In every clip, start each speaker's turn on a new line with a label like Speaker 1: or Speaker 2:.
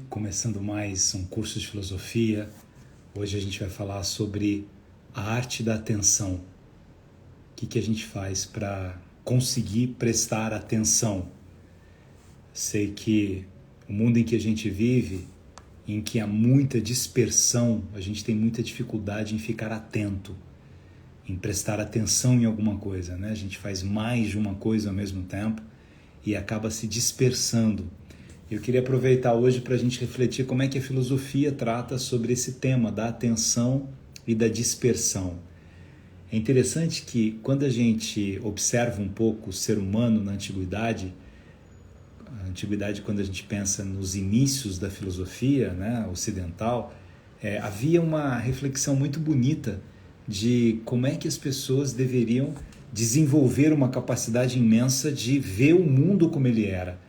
Speaker 1: Começando mais um curso de filosofia. Hoje a gente vai falar sobre a arte da atenção. O que a gente faz para conseguir prestar atenção? Sei que o mundo em que a gente vive, em que há muita dispersão, a gente tem muita dificuldade em ficar atento, em prestar atenção em alguma coisa, né? A gente faz mais de uma coisa ao mesmo tempo e acaba se dispersando. Eu queria aproveitar hoje para a gente refletir como é que a filosofia trata sobre esse tema da atenção e da dispersão. É interessante que quando a gente observa um pouco o ser humano na antiguidade, quando a gente pensa nos inícios da filosofia, né, ocidental, havia uma reflexão muito bonita de como é que as pessoas deveriam desenvolver uma capacidade imensa de ver o mundo como ele era.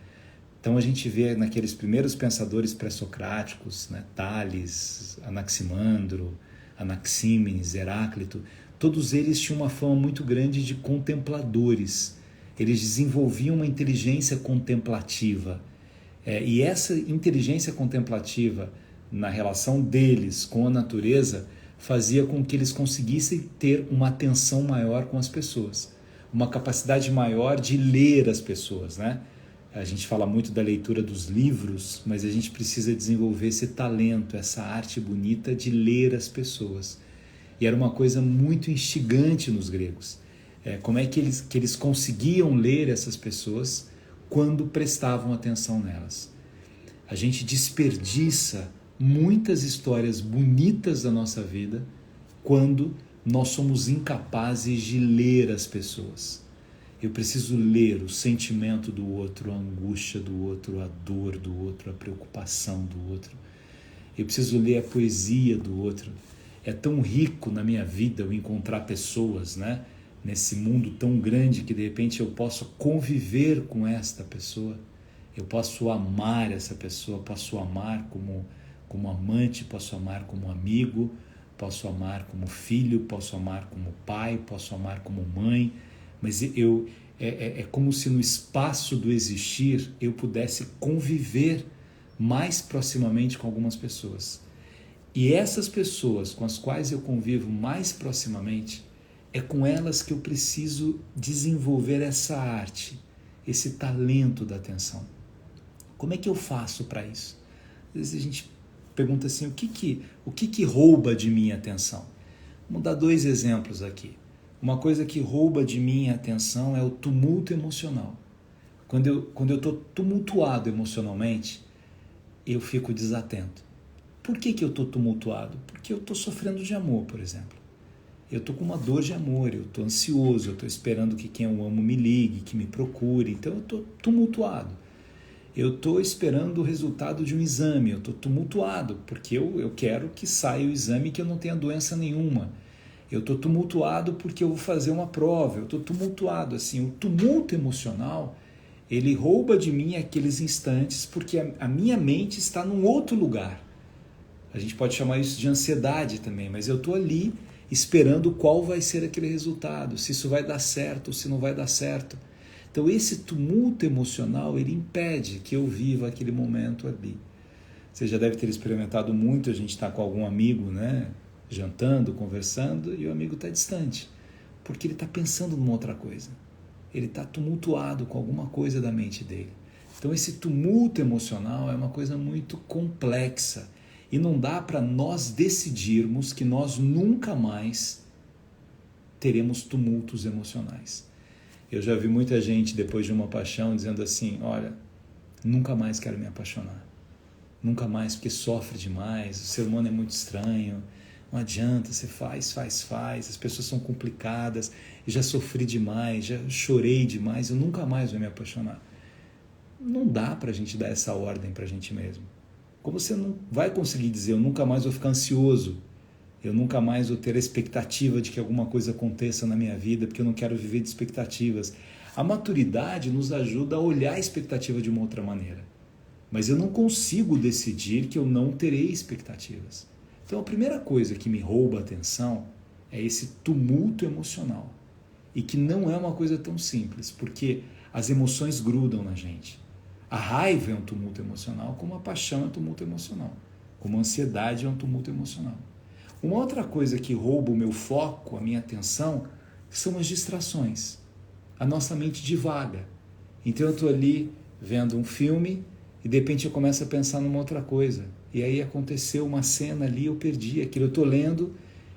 Speaker 1: Então a gente vê naqueles primeiros pensadores pré-socráticos, né, Tales, Anaximandro, Anaxímenes, Heráclito, todos eles tinham uma fama muito grande de contempladores. Eles desenvolviam uma inteligência contemplativa. E essa inteligência contemplativa, na relação deles com a natureza, fazia com que eles conseguissem ter uma atenção maior com as pessoas, uma capacidade maior de ler as pessoas, né? A gente fala muito da leitura dos livros, mas a gente precisa desenvolver esse talento, essa arte bonita de ler as pessoas. E era uma coisa muito instigante nos gregos. Como é que eles conseguiam ler essas pessoas quando prestavam atenção nelas? A gente desperdiça muitas histórias bonitas da nossa vida quando nós somos incapazes de ler as pessoas. Eu preciso ler o sentimento do outro, a angústia do outro, a dor do outro, a preocupação do outro. Eu preciso ler a poesia do outro. É tão rico na minha vida eu encontrar pessoas, né? Nesse mundo tão grande que de repente eu posso conviver com esta pessoa. Eu posso amar essa pessoa, posso amar como amante, posso amar como amigo, posso amar como filho, posso amar como pai, posso amar como mãe. Mas é como se no espaço do existir eu pudesse conviver mais proximamente com algumas pessoas. E essas pessoas com as quais eu convivo mais proximamente, é com elas que eu preciso desenvolver essa arte, esse talento da atenção. Como é que eu faço para isso? Às vezes a gente pergunta assim, o que rouba de mim a atenção? Vamos dar 2 exemplos aqui. Uma coisa que rouba de mim a atenção é o tumulto emocional. Quando eu estou tumultuado emocionalmente, eu fico desatento. Por que eu estou tumultuado? Porque eu estou sofrendo de amor, por exemplo. Eu estou com uma dor de amor, eu estou ansioso, eu estou esperando que quem eu amo me ligue, que me procure. Então eu estou tumultuado. Eu estou esperando o resultado de um exame, eu estou tumultuado, porque eu quero que saia o exame que eu não tenha doença nenhuma. Eu estou tumultuado porque eu vou fazer uma prova, eu estou tumultuado. Assim, o tumulto emocional, ele rouba de mim aqueles instantes porque a minha mente está num outro lugar. A gente pode chamar isso de ansiedade também, mas eu estou ali esperando qual vai ser aquele resultado, se isso vai dar certo ou se não vai dar certo. Então esse tumulto emocional, ele impede que eu viva aquele momento ali. Você já deve ter experimentado muito, a gente está com algum amigo, né? Jantando, conversando, e o amigo está distante, porque ele está pensando numa outra coisa. Ele está tumultuado com alguma coisa da mente dele. Então esse tumulto emocional é uma coisa muito complexa e não dá para nós decidirmos que nós nunca mais teremos tumultos emocionais. Eu já vi muita gente depois de uma paixão dizendo assim, olha, nunca mais quero me apaixonar. Nunca mais, porque sofre demais, o ser humano é muito estranho, não adianta, você faz, as pessoas são complicadas, eu já sofri demais, já chorei demais, eu nunca mais vou me apaixonar. Não dá pra gente dar essa ordem pra gente mesmo. Como você não vai conseguir dizer, eu nunca mais vou ficar ansioso, eu nunca mais vou ter a expectativa de que alguma coisa aconteça na minha vida, porque eu não quero viver de expectativas. A maturidade nos ajuda a olhar a expectativa de uma outra maneira. Mas eu não consigo decidir que eu não terei expectativas. Então a primeira coisa que me rouba a atenção é esse tumulto emocional. E que não é uma coisa tão simples, porque as emoções grudam na gente. A raiva é um tumulto emocional, como a paixão é um tumulto emocional, como a ansiedade é um tumulto emocional. Uma outra coisa que rouba o meu foco, a minha atenção, são as distrações. A nossa mente divaga. Então eu estou ali vendo um filme e de repente eu começo a pensar numa outra coisa. E aí aconteceu uma cena ali, eu perdi aquilo. Eu estou lendo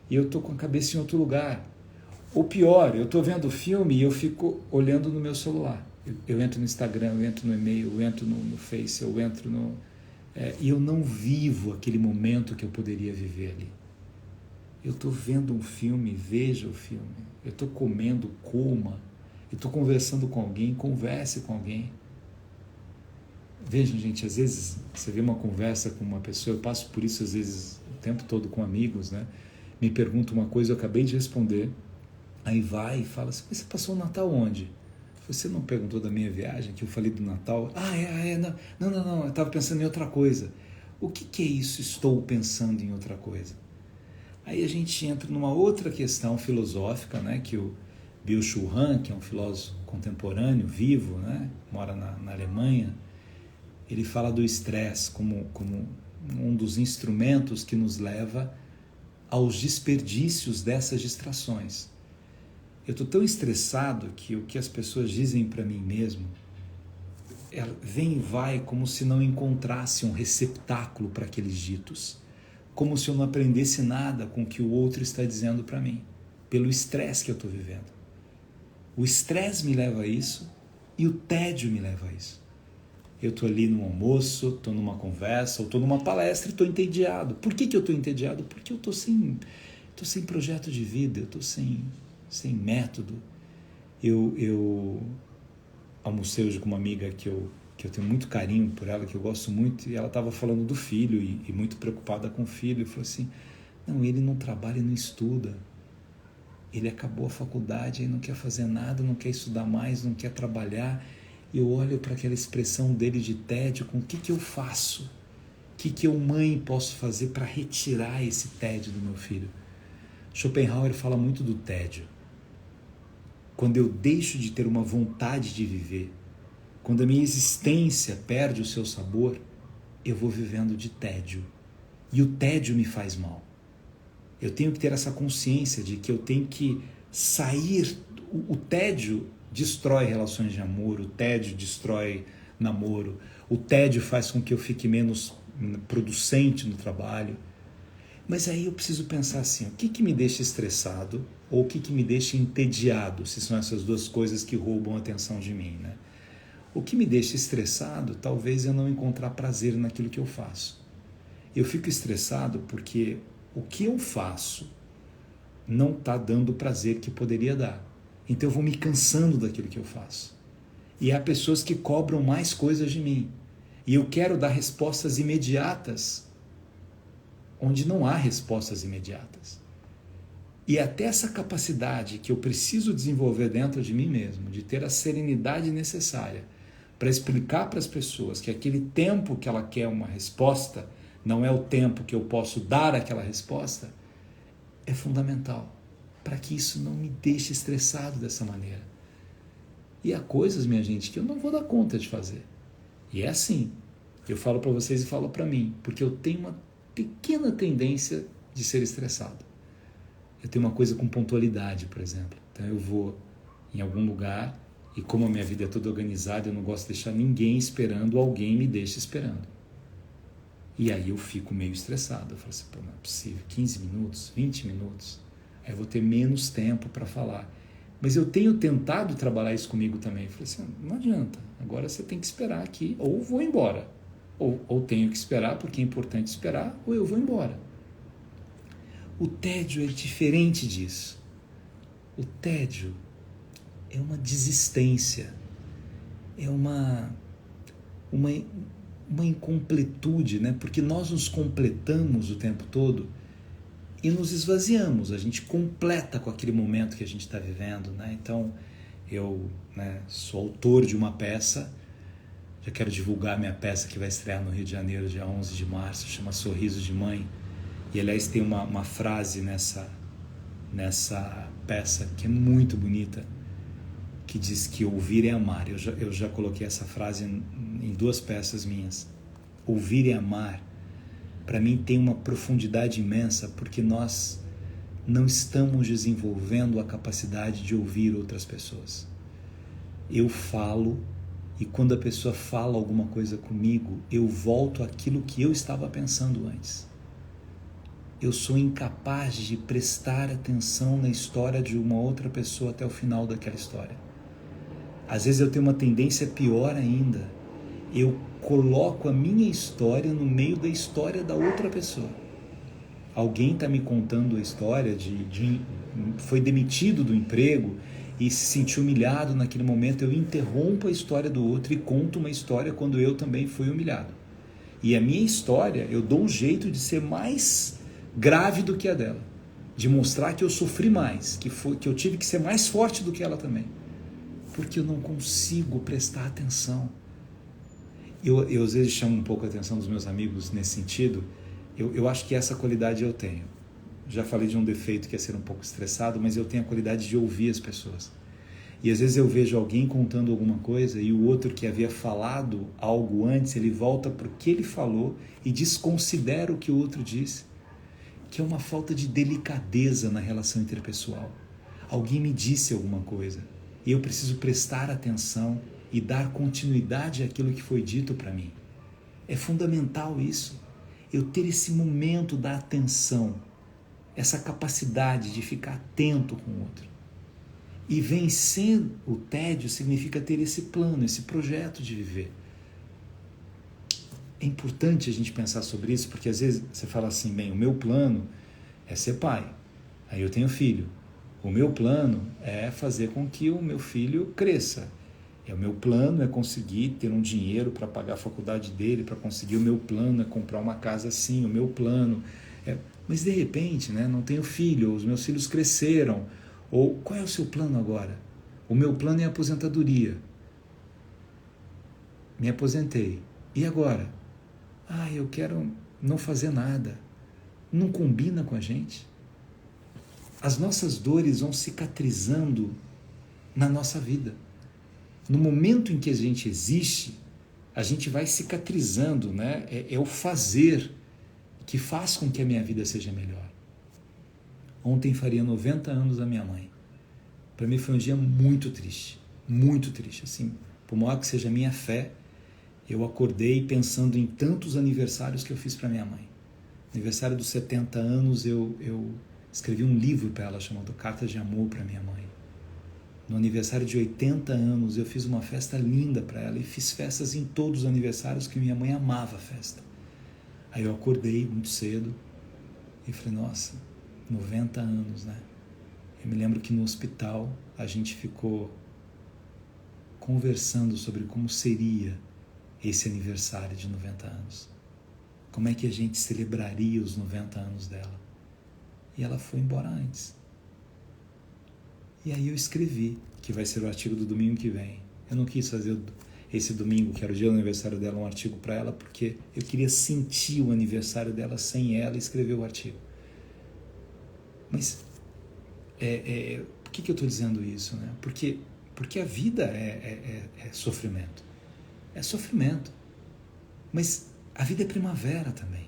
Speaker 1: e eu estou com a cabeça em outro lugar. Ou pior, eu estou vendo o filme e eu fico olhando no meu celular. Eu entro no Instagram, eu entro no e-mail, eu entro no Face, eu entro no... e eu não vivo aquele momento que eu poderia viver ali. Eu estou vendo um filme, veja o filme. Eu estou comendo, coma. Eu estou conversando com alguém, converse com alguém. Vejam, gente, às vezes você vê uma conversa com uma pessoa, eu passo por isso às vezes o tempo todo com amigos, né? Me pergunta uma coisa, eu acabei de responder, aí vai e fala assim, mas você passou o Natal onde? Você não perguntou da minha viagem, que eu falei do Natal? Não, eu estava pensando em outra coisa. O que é isso, estou pensando em outra coisa? Aí a gente entra numa outra questão filosófica, né, que o Byung-Chul Han, que é um filósofo contemporâneo, vivo, né, mora na Alemanha, ele fala do estresse como um dos instrumentos que nos leva aos desperdícios dessas distrações. Eu estou tão estressado que o que as pessoas dizem para mim mesmo, ela vem e vai como se não encontrasse um receptáculo para aqueles ditos. Como se eu não aprendesse nada com o que o outro está dizendo para mim, pelo estresse que eu estou vivendo. O estresse me leva a isso e o tédio me leva a isso. Eu estou ali no almoço, estou numa conversa, ou estou numa palestra e estou entediado. Por que eu estou entediado? Porque eu estou sem projeto de vida, eu estou sem método. Eu almocei hoje com uma amiga que eu tenho muito carinho por ela, que eu gosto muito, e ela estava falando do filho e muito preocupada com o filho, e falou assim, não, ele não trabalha e não estuda, ele acabou a faculdade e não quer fazer nada, não quer estudar mais, não quer trabalhar, e eu olho para aquela expressão dele de tédio, com o que eu faço? O que eu, mãe, posso fazer para retirar esse tédio do meu filho? Schopenhauer fala muito do tédio. Quando eu deixo de ter uma vontade de viver, quando a minha existência perde o seu sabor, eu vou vivendo de tédio. E o tédio me faz mal. Eu tenho que ter essa consciência de que eu tenho que sair. O tédio destrói relações de amor, o tédio destrói namoro, o tédio faz com que eu fique menos producente no trabalho. Mas aí eu preciso pensar assim, o que me deixa estressado ou o que me deixa entediado, se são essas duas coisas que roubam a atenção de mim, né? O que me deixa estressado, talvez eu não encontrar prazer naquilo que eu faço. Eu fico estressado porque o que eu faço não está dando o prazer que poderia dar. Então eu vou me cansando daquilo que eu faço. E há pessoas que cobram mais coisas de mim. E eu quero dar respostas imediatas, onde não há respostas imediatas. E até essa capacidade que eu preciso desenvolver dentro de mim mesmo, de ter a serenidade necessária para explicar para as pessoas que aquele tempo que ela quer uma resposta não é o tempo que eu posso dar aquela resposta, é fundamental para que isso não me deixe estressado dessa maneira. E há coisas, minha gente, que eu não vou dar conta de fazer. E é assim, eu falo para vocês e falo para mim, porque eu tenho uma pequena tendência de ser estressado. Eu tenho uma coisa com pontualidade, por exemplo. Então eu vou em algum lugar e como a minha vida é toda organizada, eu não gosto de deixar ninguém esperando, alguém me deixa esperando. E aí eu fico meio estressado. Eu falo assim, pô, não é possível, 15 minutos, 20 minutos, aí eu vou ter menos tempo para falar. Mas eu tenho tentado trabalhar isso comigo também. Eu falei assim, não adianta, agora você tem que esperar aqui, ou vou embora. Ou tenho que esperar, porque é importante esperar, ou eu vou embora. O tédio é diferente disso. O tédio é uma desistência, é uma incompletude, né? Porque nós nos completamos o tempo todo e nos esvaziamos, a gente completa com aquele momento que a gente está vivendo, né? Então, eu sou autor de uma peça, já quero divulgar minha peça que vai estrear no Rio de Janeiro, dia 11 de março, chama Sorriso de Mãe, e aliás tem uma frase nessa peça que é muito bonita, que diz que ouvir é amar. Eu já coloquei essa frase em 2 peças minhas. Ouvir e amar, para mim, tem uma profundidade imensa, porque nós não estamos desenvolvendo a capacidade de ouvir outras pessoas. Eu falo, e quando a pessoa fala alguma coisa comigo, eu volto àquilo que eu estava pensando antes. Eu sou incapaz de prestar atenção na história de uma outra pessoa até o final daquela história. Às vezes eu tenho uma tendência pior ainda. Eu coloco a minha história no meio da história da outra pessoa. Alguém está me contando a história foi demitido do emprego e se sentiu humilhado naquele momento. Eu interrompo a história do outro e conto uma história quando eu também fui humilhado. E a minha história, eu dou um jeito de ser mais grave do que a dela, de mostrar que eu sofri mais, que eu tive que ser mais forte do que ela também, porque eu não consigo prestar atenção. Eu às vezes chamo um pouco a atenção dos meus amigos nesse sentido. Eu acho que essa qualidade eu tenho. Já falei de um defeito que é ser um pouco estressado, mas eu tenho a qualidade de ouvir as pessoas. E às vezes eu vejo alguém contando alguma coisa e o outro que havia falado algo antes, ele volta para o que ele falou e desconsidera o que o outro disse, que é uma falta de delicadeza na relação interpessoal. Alguém me disse alguma coisa e eu preciso prestar atenção e dar continuidade àquilo que foi dito para mim. É fundamental isso, eu ter esse momento da atenção, essa capacidade de ficar atento com o outro. E vencer o tédio significa ter esse plano, esse projeto de viver. É importante a gente pensar sobre isso, porque às vezes você fala assim, bem, o meu plano é ser pai, aí eu tenho filho. O meu plano é fazer com que o meu filho cresça. O meu plano é conseguir ter um dinheiro para pagar a faculdade dele, para conseguir. O meu plano é comprar uma casa assim, o meu plano é... Mas de repente, né, não tenho filho, os meus filhos cresceram. Ou qual é o seu plano agora? O meu plano é a aposentadoria. Me aposentei. E agora? Eu quero não fazer nada. Não combina com a gente. As nossas dores vão cicatrizando na nossa vida. No momento em que a gente existe, a gente vai cicatrizando, né? É o fazer que faz com que a minha vida seja melhor. Ontem faria 90 anos da minha mãe. Para mim foi um dia muito triste, assim, por maior que seja a minha fé, eu acordei pensando em tantos aniversários que eu fiz para minha mãe. Aniversário dos 70 anos, eu escrevi um livro para ela chamado Cartas de Amor para minha mãe. No aniversário de 80 anos, eu fiz uma festa linda para ela e fiz festas em todos os aniversários que minha mãe amava a festa. Aí eu acordei muito cedo e falei, nossa, 90 anos, né? Eu me lembro que no hospital a gente ficou conversando sobre como seria esse aniversário de 90 anos. Como é que a gente celebraria os 90 anos dela. E ela foi embora antes. E aí eu escrevi, que vai ser o artigo do domingo que vem. Eu não quis fazer esse domingo, que era o dia do aniversário dela, um artigo para ela, porque eu queria sentir o aniversário dela sem ela e escrever o artigo. Mas por que eu estou dizendo isso? Né? Porque a vida é sofrimento. É sofrimento. Mas a vida é primavera também.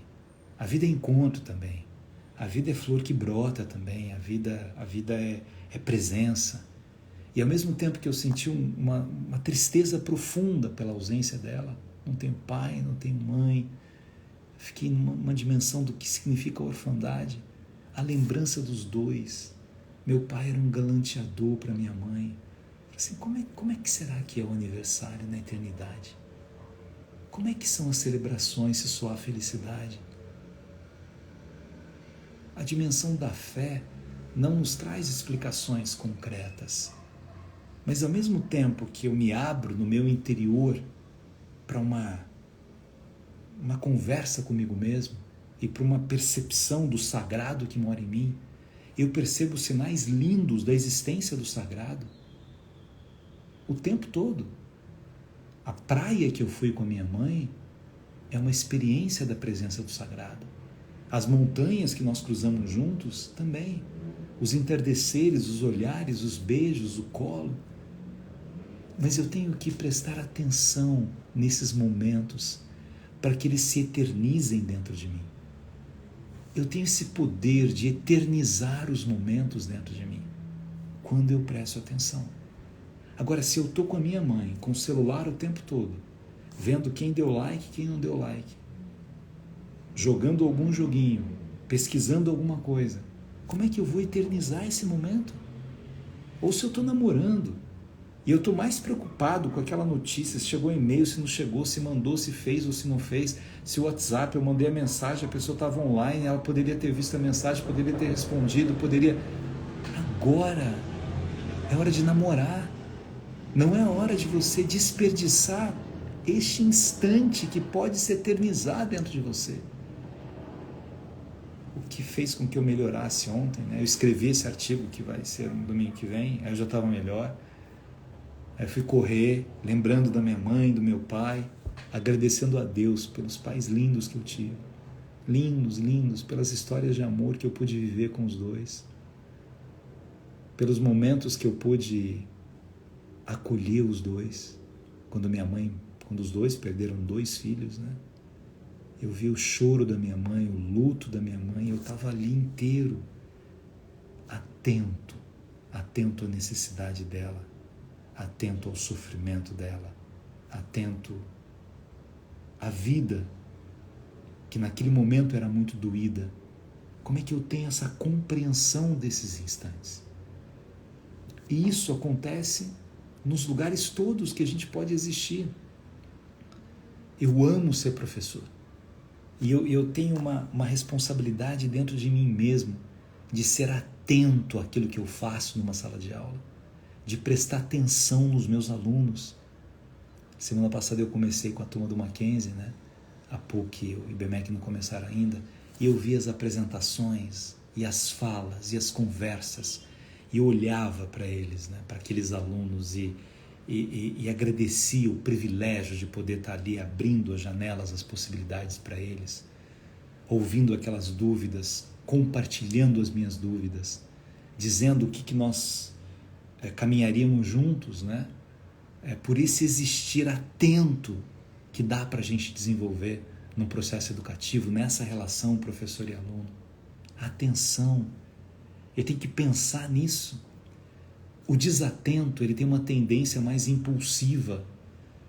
Speaker 1: A vida é encontro também. A vida é flor que brota também. A vida é presença. E ao mesmo tempo que eu senti uma tristeza profunda pela ausência dela, não tenho pai, não tenho mãe, fiquei numa dimensão do que significa a orfandade, a lembrança dos dois. Meu pai era um galanteador para minha mãe. Assim, como é que será que é o aniversário na eternidade? Como é que são as celebrações se só há felicidade? A dimensão da fé não nos traz explicações concretas, mas ao mesmo tempo que eu me abro no meu interior para uma conversa comigo mesmo e para uma percepção do sagrado que mora em mim, eu percebo sinais lindos da existência do sagrado o tempo todo. A praia que eu fui com a minha mãe é uma experiência da presença do sagrado. As montanhas que nós cruzamos juntos também. Os entardeceres, os olhares, os beijos, o colo. Mas eu tenho que prestar atenção nesses momentos para que eles se eternizem dentro de mim. Eu tenho esse poder de eternizar os momentos dentro de mim, quando eu presto atenção. Agora, se eu estou com a minha mãe, com o celular o tempo todo, vendo quem deu like, quem não deu like, jogando algum joguinho, pesquisando alguma coisa, como é que eu vou eternizar esse momento? Ou se eu estou namorando, e eu estou mais preocupado com aquela notícia, se chegou e-mail, se não chegou, se mandou, se fez ou se não fez, se o WhatsApp, eu mandei a mensagem, a pessoa estava online, ela poderia ter visto a mensagem, poderia ter respondido, poderia... Agora é hora de namorar, não é hora de você desperdiçar este instante que pode se eternizar dentro de você. O que fez com que eu melhorasse ontem, né? Eu escrevi esse artigo que vai ser no domingo que vem, aí eu já estava melhor. Aí eu fui correr, lembrando da minha mãe, do meu pai, agradecendo a Deus pelos pais lindos que eu tive. Lindos, lindos, pelas histórias de amor que eu pude viver com os dois. Pelos momentos que eu pude acolher os dois. Quando os dois perderam 2 filhos, né? Eu vi o choro da minha mãe, o luto da minha mãe, eu estava ali inteiro, atento à necessidade dela, atento ao sofrimento dela, atento à vida, que naquele momento era muito doída. Como é que eu tenho essa compreensão desses instantes? E isso acontece nos lugares todos que a gente pode existir. Eu amo ser professor. E eu tenho uma responsabilidade dentro de mim mesmo de ser atento àquilo que eu faço numa sala de aula, de prestar atenção nos meus alunos. Semana passada eu comecei com a turma do Mackenzie, né? A PUC e o IBMEC não começaram ainda, e eu vi as apresentações e as falas e as conversas, e eu olhava para eles, né? Para aqueles alunos e agradecia o privilégio de poder estar ali abrindo as janelas, as possibilidades para eles, ouvindo aquelas dúvidas, compartilhando as minhas dúvidas, dizendo o que nós caminharíamos juntos, né? Por esse existir atento que dá para a gente desenvolver no processo educativo, nessa relação professor e aluno. Atenção, eu tenho que pensar nisso. O desatento, ele tem uma tendência mais impulsiva.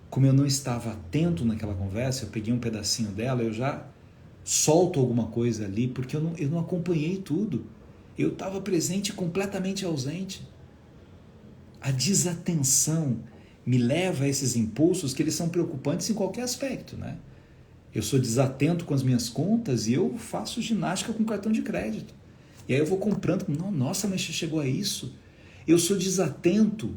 Speaker 1: Como eu não estava atento naquela conversa, eu peguei um pedacinho dela, eu já solto alguma coisa ali, porque eu não acompanhei tudo. Eu estava presente e completamente ausente. A desatenção me leva a esses impulsos que eles são preocupantes em qualquer aspecto, né? Eu sou desatento com as minhas contas e eu faço ginástica com cartão de crédito. E aí eu vou comprando, nossa, mas chegou a isso. Eu sou desatento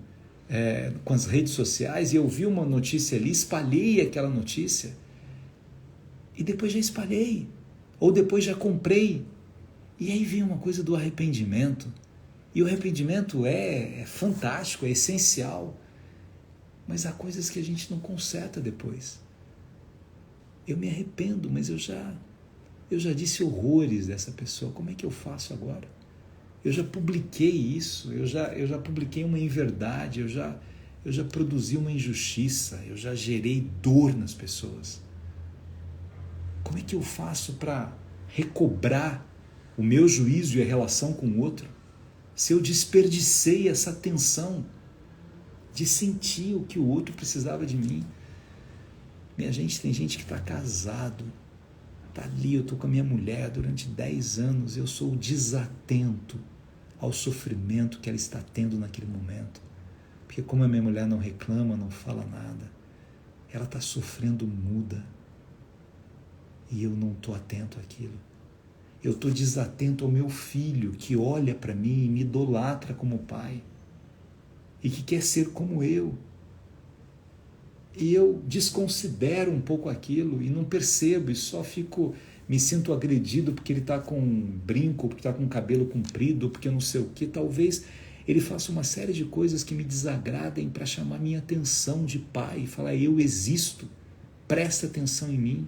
Speaker 1: com as redes sociais e eu vi uma notícia ali, espalhei aquela notícia e depois já espalhei, ou depois já comprei. E aí vem uma coisa do arrependimento. E o arrependimento é fantástico, é essencial, mas há coisas que a gente não conserta depois. Eu me arrependo, mas eu já disse horrores dessa pessoa, como é que eu faço agora? Eu já publiquei isso, eu já publiquei uma inverdade, eu já produzi uma injustiça, eu já gerei dor nas pessoas. Como é que eu faço para recobrar o meu juízo e a relação com o outro, se eu desperdicei essa atenção de sentir o que o outro precisava de mim? Minha gente, tem gente que está casado, está ali, eu estou com a minha mulher durante 10 anos, eu sou desatento ao sofrimento que ela está tendo naquele momento, porque como a minha mulher não reclama, não fala nada, ela está sofrendo muda, e eu não estou atento àquilo. Eu estou desatento ao meu filho, que olha para mim e me idolatra como pai, e que quer ser como eu. E eu desconsidero um pouco aquilo, e não percebo, e só me sinto agredido porque ele está com um brinco, porque está com o cabelo comprido, porque não sei o que. Talvez ele faça uma série de coisas que me desagradem para chamar minha atenção de pai, e falar, eu existo, presta atenção em mim.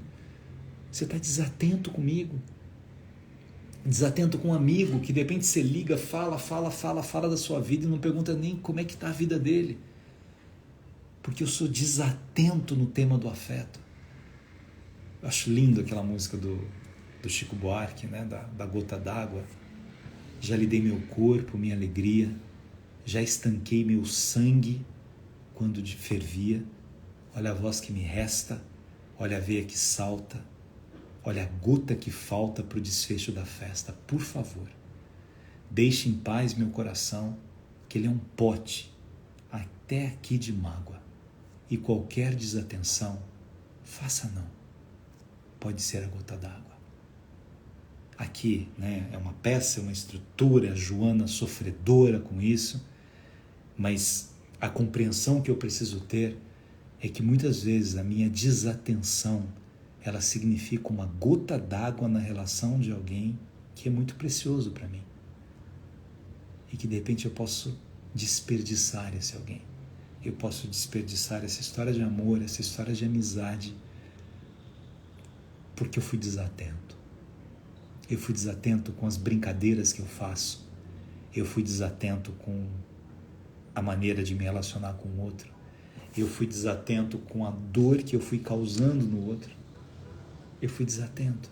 Speaker 1: Você está desatento comigo. Desatento com um amigo que de repente você liga, fala da sua vida e não pergunta nem como é que está a vida dele. porque eu sou desatento no tema do afeto. Eu acho lindo aquela música do Chico Buarque, né? da gota d'água. Já lhe dei meu corpo, minha alegria, já estanquei meu sangue quando fervia. Olha a voz que me resta, olha a veia que salta, olha a gota que falta para o desfecho da festa. Por favor, deixe em paz meu coração, que ele é um pote até aqui de mágoa. E qualquer desatenção, faça não. Pode ser a gota d'água. Aqui, né, é uma peça, é uma estrutura, a Joana sofredora com isso, mas a compreensão que eu preciso ter é que muitas vezes a minha desatenção, ela significa uma gota d'água na relação de alguém que é muito precioso para mim. E que de repente eu posso desperdiçar esse alguém. Eu posso desperdiçar essa história de amor, essa história de amizade, porque eu fui desatento. Eu fui desatento com as brincadeiras que eu faço. Eu fui desatento com a maneira de me relacionar com o outro. Eu fui desatento com a dor que eu fui causando no outro. Eu fui desatento.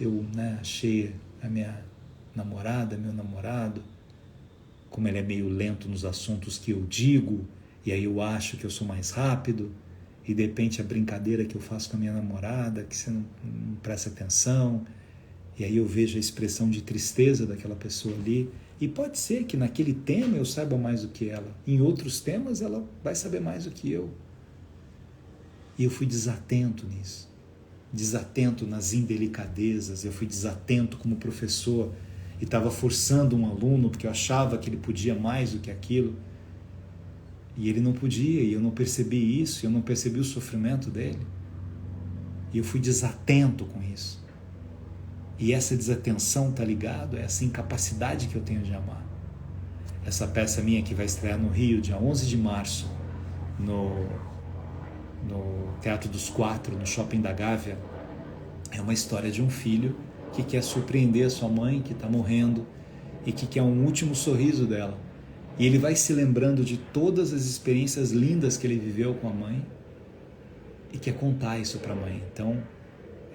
Speaker 1: Eu achei a minha namorada, meu namorado, como ele é meio lento nos assuntos que eu digo, e aí eu acho que eu sou mais rápido, e de repente a brincadeira que eu faço com a minha namorada, que você não presta atenção, e aí eu vejo a expressão de tristeza daquela pessoa ali, e pode ser que naquele tema eu saiba mais do que ela, em outros temas ela vai saber mais do que eu. E eu fui desatento nisso, desatento nas indelicadezas, eu fui desatento como professor, e estava forçando um aluno porque eu achava que ele podia mais do que aquilo, e ele não podia, e eu não percebi isso, eu não percebi o sofrimento dele, e eu fui desatento com isso. E essa desatenção está ligado a essa incapacidade que eu tenho de amar. Essa peça minha que vai estrear no Rio, dia 11 de março, no Teatro dos Quatro, no Shopping da Gávea, é uma história de um filho que quer surpreender a sua mãe, que está morrendo, e que quer um último sorriso dela. E ele vai se lembrando de todas as experiências lindas que ele viveu com a mãe e quer contar isso para a mãe. Então,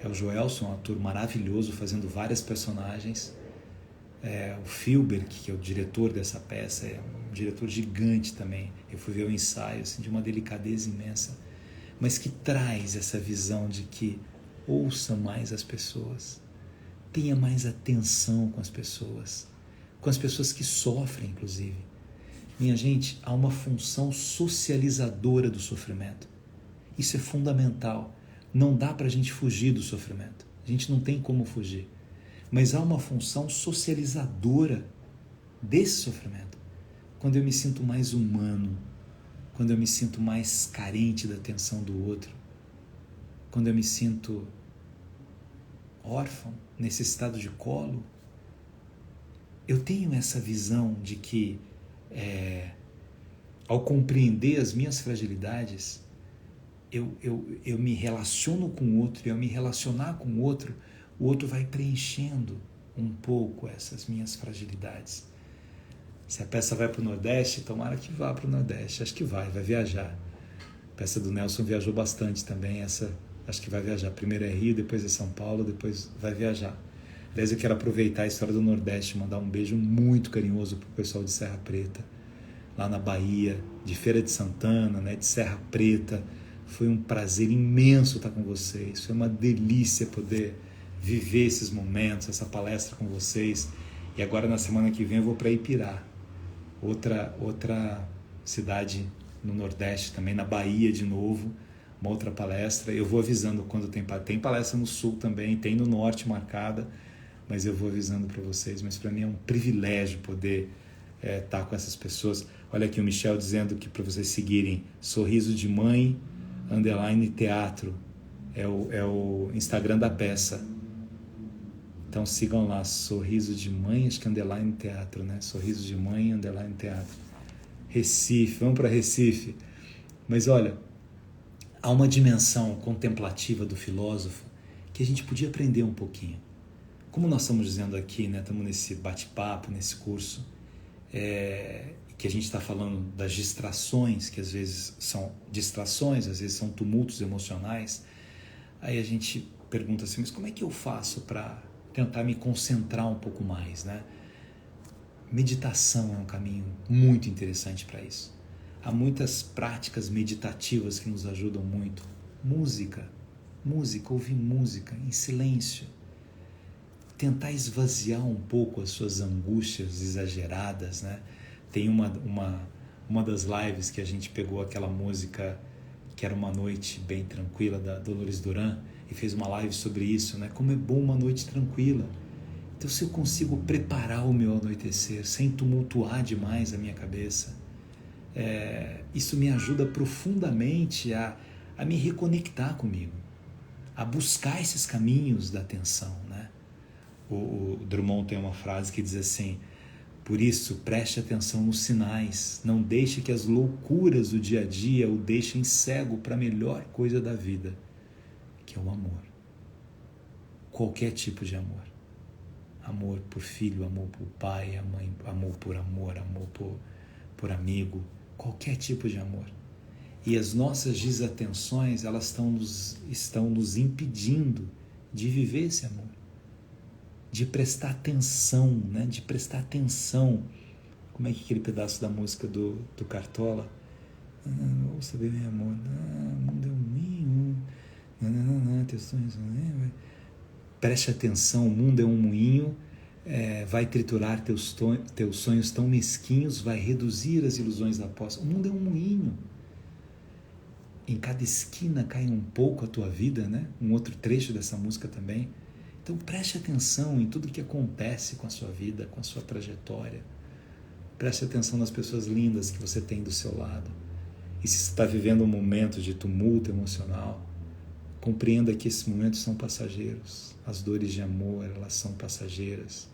Speaker 1: é o Joelson, um ator maravilhoso, fazendo várias personagens. O Filber, que é o diretor dessa peça, é um diretor gigante também. Eu fui ver o ensaio, assim, de uma delicadeza imensa, mas que traz essa visão de que ouça mais as pessoas, tenha mais atenção com as pessoas que sofrem, inclusive. Minha gente, há uma função socializadora do sofrimento. Isso é fundamental. Não dá para a gente fugir do sofrimento. A gente não tem como fugir. Mas há uma função socializadora desse sofrimento. Quando eu me sinto mais humano, quando eu me sinto mais carente da atenção do outro, quando eu me sinto órfão, necessitado de colo, eu tenho essa visão de que, ao compreender as minhas fragilidades, eu me relaciono com o outro, e ao me relacionar com o outro vai preenchendo um pouco essas minhas fragilidades. Se a peça vai para o Nordeste, tomara que vá para o Nordeste, acho que vai viajar. A peça do Nelson viajou bastante também, essa acho que vai viajar. Primeiro é Rio, depois é São Paulo, depois vai viajar. Aliás, eu quero aproveitar a história do Nordeste, mandar um beijo muito carinhoso para o pessoal de Serra Preta, lá na Bahia, de Feira de Santana, né, de Serra Preta. Foi um prazer imenso estar com vocês, foi uma delícia poder viver esses momentos, essa palestra com vocês. E agora na semana que vem eu vou para Ipirá, outra cidade no Nordeste, também na Bahia de novo, uma outra palestra. Eu vou avisando quando tem palestra no Sul também, tem no Norte marcada, mas eu vou avisando para vocês. Mas para mim é um privilégio poder estar com essas pessoas. Olha aqui o Michel dizendo que para vocês seguirem Sorriso de Mãe _teatro é o Instagram da peça. Então sigam lá, Sorriso de Mãe, acho que _teatro, né? Sorriso de Mãe _teatro. Recife, vamos para Recife. Mas olha, há uma dimensão contemplativa do filósofo que a gente podia aprender um pouquinho. Como nós estamos dizendo aqui, né? Estamos nesse bate-papo, nesse curso, que que a gente está falando das distrações, que às vezes são distrações, às vezes são tumultos emocionais, aí a gente pergunta assim, mas como é que eu faço para tentar me concentrar um pouco mais, né? Meditação é um caminho muito interessante para isso. Há muitas práticas meditativas que nos ajudam muito. Música, ouvir música em silêncio. Tentar esvaziar um pouco as suas angústias exageradas, né? Tem uma das lives que a gente pegou aquela música que era Uma Noite Bem Tranquila, da Dolores Duran, e fez uma live sobre isso, né? Como é bom uma noite tranquila. Então, se eu consigo preparar o meu anoitecer sem tumultuar demais a minha cabeça, isso me ajuda profundamente a me reconectar comigo, a buscar esses caminhos da atenção, né? O Drummond tem uma frase que diz assim: por isso, preste atenção nos sinais, não deixe que as loucuras do dia a dia o deixem cego para a melhor coisa da vida, que é o amor. Qualquer tipo de amor. Amor por filho, amor por pai, amor por amigo, qualquer tipo de amor. E as nossas desatenções, elas estão nos impedindo de viver esse amor, de prestar atenção, né? De prestar atenção. Como é que aquele pedaço da música do Cartola? Ouça bem, meu amor, o mundo é um moinho, teus sonhos, preste atenção, o mundo é um moinho, vai triturar teus sonhos tão mesquinhos, vai reduzir as ilusões da posse. O mundo é um moinho. Em cada esquina cai um pouco a tua vida, né? Um outro trecho dessa música também. Então preste atenção em tudo que acontece com a sua vida, com a sua trajetória. Preste atenção nas pessoas lindas que você tem do seu lado. E se você está vivendo um momento de tumulto emocional, compreenda que esses momentos são passageiros. As dores de amor, elas são passageiras.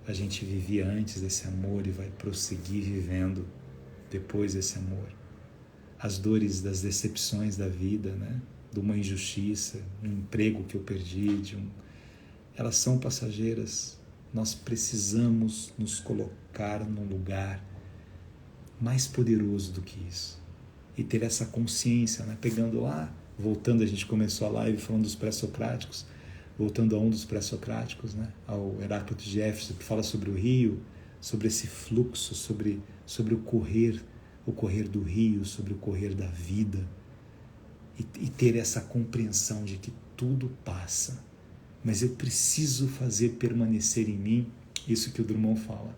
Speaker 1: A gente vivia antes desse amor e vai prosseguir vivendo depois desse amor. As dores das decepções da vida, né? De uma injustiça, um emprego que eu perdi, elas são passageiras. Nós precisamos nos colocar num lugar mais poderoso do que isso. E ter essa consciência, né? Pegando lá, voltando, a gente começou a live falando dos pré-socráticos, voltando a um dos pré-socráticos, né? Ao Heráclito de Éfeso, que fala sobre o rio, sobre esse fluxo, sobre o correr do rio, sobre o correr da vida, e ter essa compreensão de que tudo passa, mas eu preciso fazer permanecer em mim isso que o Drummond fala,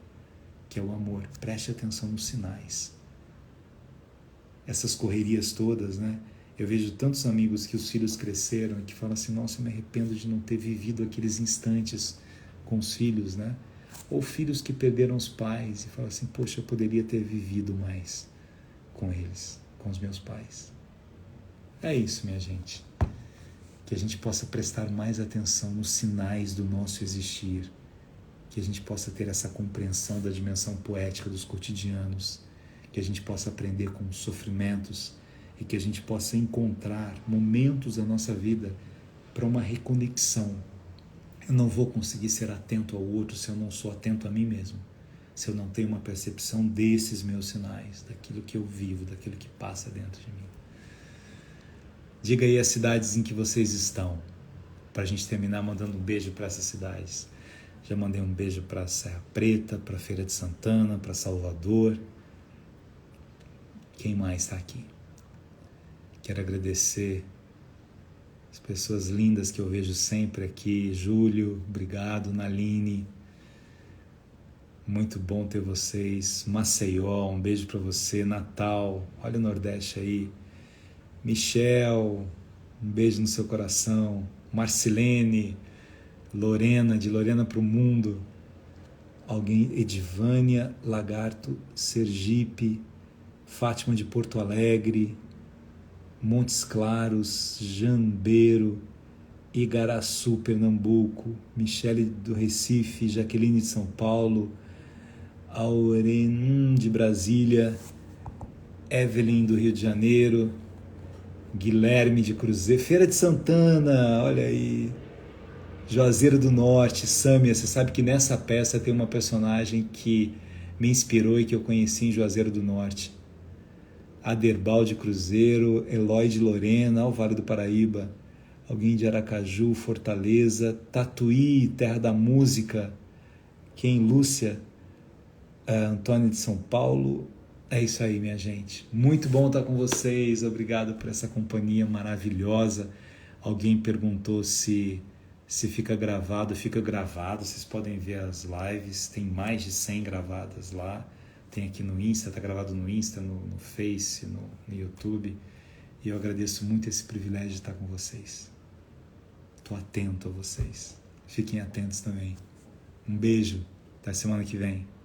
Speaker 1: que é o amor. Preste atenção nos sinais. Essas correrias todas, né? Eu vejo tantos amigos que os filhos cresceram e que falam assim, nossa, eu me arrependo de não ter vivido aqueles instantes com os filhos, né? Ou filhos que perderam os pais e falam assim, poxa, eu poderia ter vivido mais com eles, com os meus pais. É isso, minha gente. Que a gente possa prestar mais atenção nos sinais do nosso existir, que a gente possa ter essa compreensão da dimensão poética dos cotidianos, que a gente possa aprender com os sofrimentos e que a gente possa encontrar momentos da nossa vida para uma reconexão. Eu não vou conseguir ser atento ao outro se eu não sou atento a mim mesmo, se eu não tenho uma percepção desses meus sinais, daquilo que eu vivo, daquilo que passa dentro de mim. Diga aí as cidades em que vocês estão, para a gente terminar mandando um beijo para essas cidades. Já mandei um beijo para Serra Preta, para Feira de Santana, para Salvador. Quem mais está aqui? Quero agradecer as pessoas lindas que eu vejo sempre aqui. Júlio, obrigado. Naline, muito bom ter vocês. Maceió, um beijo para você. Natal, olha o Nordeste aí. Michel, um beijo no seu coração. Marcilene, Lorena, de Lorena para o Mundo. Alguém, Edivânia Lagarto, Sergipe, Fátima de Porto Alegre, Montes Claros, Jambeiro, Igaraçu, Pernambuco, Michele do Recife, Jaqueline de São Paulo, Auren de Brasília, Evelyn do Rio de Janeiro, Guilherme de Cruzeiro, Feira de Santana, olha aí, Juazeiro do Norte, Sâmia. Você sabe que nessa peça tem uma personagem que me inspirou e que eu conheci em Juazeiro do Norte. Aderbal de Cruzeiro, Eloy de Lorena, ao Vale do Paraíba, alguém de Aracaju, Fortaleza, Tatuí, terra da música, quem? Lúcia, Antônio de São Paulo. É isso aí, minha gente. Muito bom estar com vocês. Obrigado por essa companhia maravilhosa. Alguém perguntou se fica gravado. Fica gravado. Vocês podem ver as lives. Tem mais de 100 gravadas lá. Tem aqui no Insta, está gravado no Insta, no Face, no YouTube. E eu agradeço muito esse privilégio de estar com vocês. Estou atento a vocês. Fiquem atentos também. Um beijo. Até semana que vem.